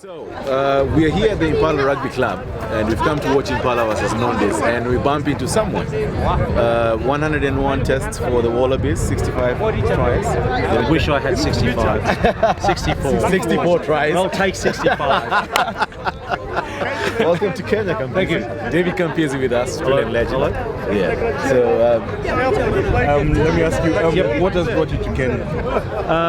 So, we are here at the Impala Rugby Club and we've come to watch Impala versus Nondies, and we bump into someone. 101 tests for the Wallabies, 65 tries. I wish I had 65. 64. 64 tries. I'll take 65. Welcome to Kenya, Campese. Thank you. David Campese with us, Australian legend. Hello. Yeah. So, let me ask you, what has brought you to Kenya?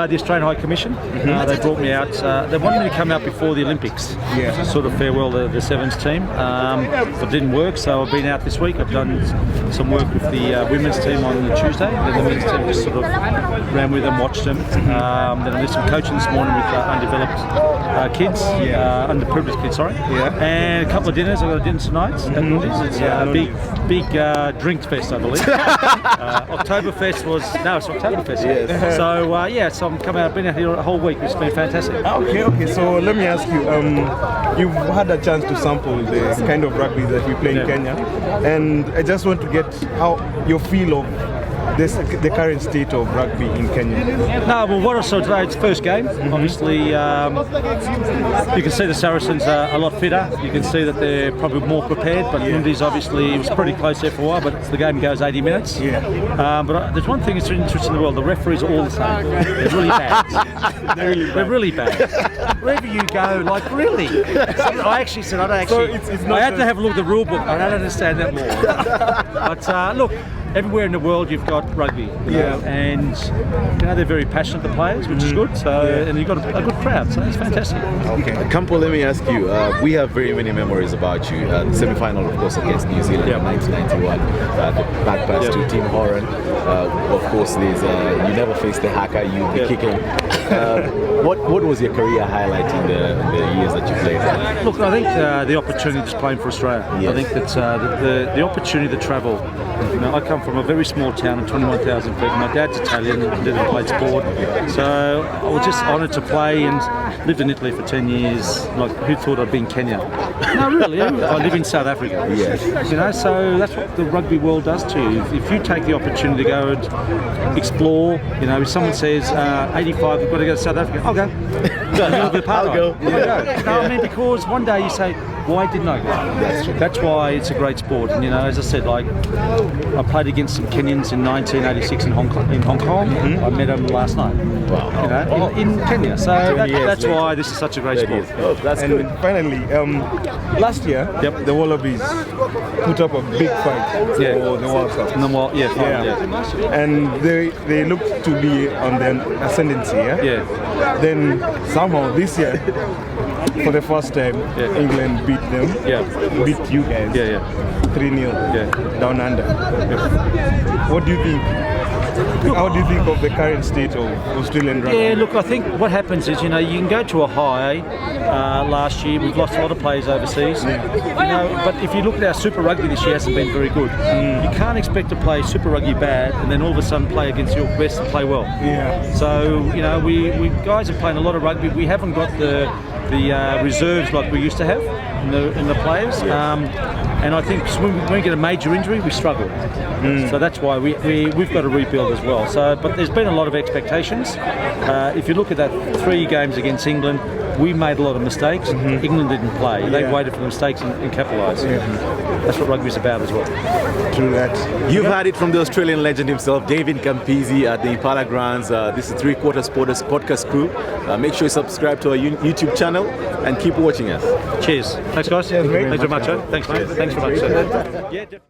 The Australian High Commission. They brought me out. They wanted me to come out before the Olympics. Yeah. Sort of farewell the Sevens team. But it didn't work, so I've been out this week. I've done some work with the women's team on the Tuesday. Then the men's team just sort of ran with them, watched them. Then I did some coaching this morning with undeveloped kids, underprivileged kids, sorry. Yeah. And a couple of dinners. I've got a dinner tonight at Nondies. It's a big drink fest, I believe. Oktoberfest was, no, it's Oktoberfest. Yes. So so I'm coming out, I've been out here a whole week. It's been fantastic. Okay. So let me ask you, you've had a chance to sample the kind of rugby that we play in Kenya, and I just want to get how you feel of the current state of rugby in Kenya. No, well, what I saw today, it's first game. Obviously, you can see the Saracens are a lot fitter. You can see that they're probably more prepared, but Nondies obviously it was pretty close there for a while, but the game goes 80 minutes. Yeah. But there's one thing that's interesting in the world, the referees are all the same. They're really bad. They're really bad. Wherever you go, like really. I actually said, I don't actually, So it's not I had to have a look at the rule book. I don't understand that more. But look, everywhere in the world you've got rugby, you know, and they're very passionate, the players, which is good. So and you've got a good crowd, so it's fantastic. okay. Campo, let me ask you, we have very many memories about you. The semi-final, of course, against New Zealand in 1991, the back pass to Tim Horan. Of course, there's you never faced the hacker, you'll be kicking. What was your career highlight in the years that you played? Look, I think the opportunity to play for Australia. Yes. I think that the opportunity to travel. You know, I come from a very small town of 21,000 people. My dad's Italian, lived and played sport. So I was just honoured to play and lived in Italy for 10 years. Like, who thought I'd be in Kenya? No, really. I live in South Africa. Yes. You know, so that's what the rugby world does to you. If you take the opportunity to go and explore, you know, if someone says 85, you've got to go to South Africa, I'll go. You'll be part I'll of go. it. I'll go. No, I mean, because one day you say, why didn't I go? That's true. That's why it's a great sport. And you know, as I said, like I played against some Kenyans in 1986 in Hong Kong. I met them last night. Wow. You know, in Kenya. So that's why this is such a great sport. Oh, that's And good. finally, last year, the Wallabies put up a big fight for the World Cup. And then, well, yeah. And they look to be on the ascendancy, Yeah. Then somehow this year, for the first time, England beat them, beat you guys, 3-0 down under. What do you think? How do you think of the current state of Australian rugby? Yeah, look, I think what happens is, you know, you can go to a high. Last year, we've lost a lot of players overseas. You know, but if you look at our Super Rugby this year, hasn't been very good. You can't expect to play Super Rugby bad and then all of a sudden play against your best and play well. Yeah. So, you know, we guys are playing a lot of rugby. We haven't got the reserves like we used to have in the players. And I think when we get a major injury, we struggle. So that's why we've got to rebuild as well. So, but there's been a lot of expectations. If you look at that 3 games against England, we made a lot of mistakes. England didn't play. They waited for the mistakes and capitalised. That's what rugby's about as well. True that. You've heard it from the Australian legend himself, David Campese at the Impala grounds. This is 3/4 Sporters podcast crew. Make sure you subscribe to our YouTube channel and keep watching us. Cheers. Thanks, guys. Cheers, mate. Thanks very much. Thanks, mate. Thanks very much.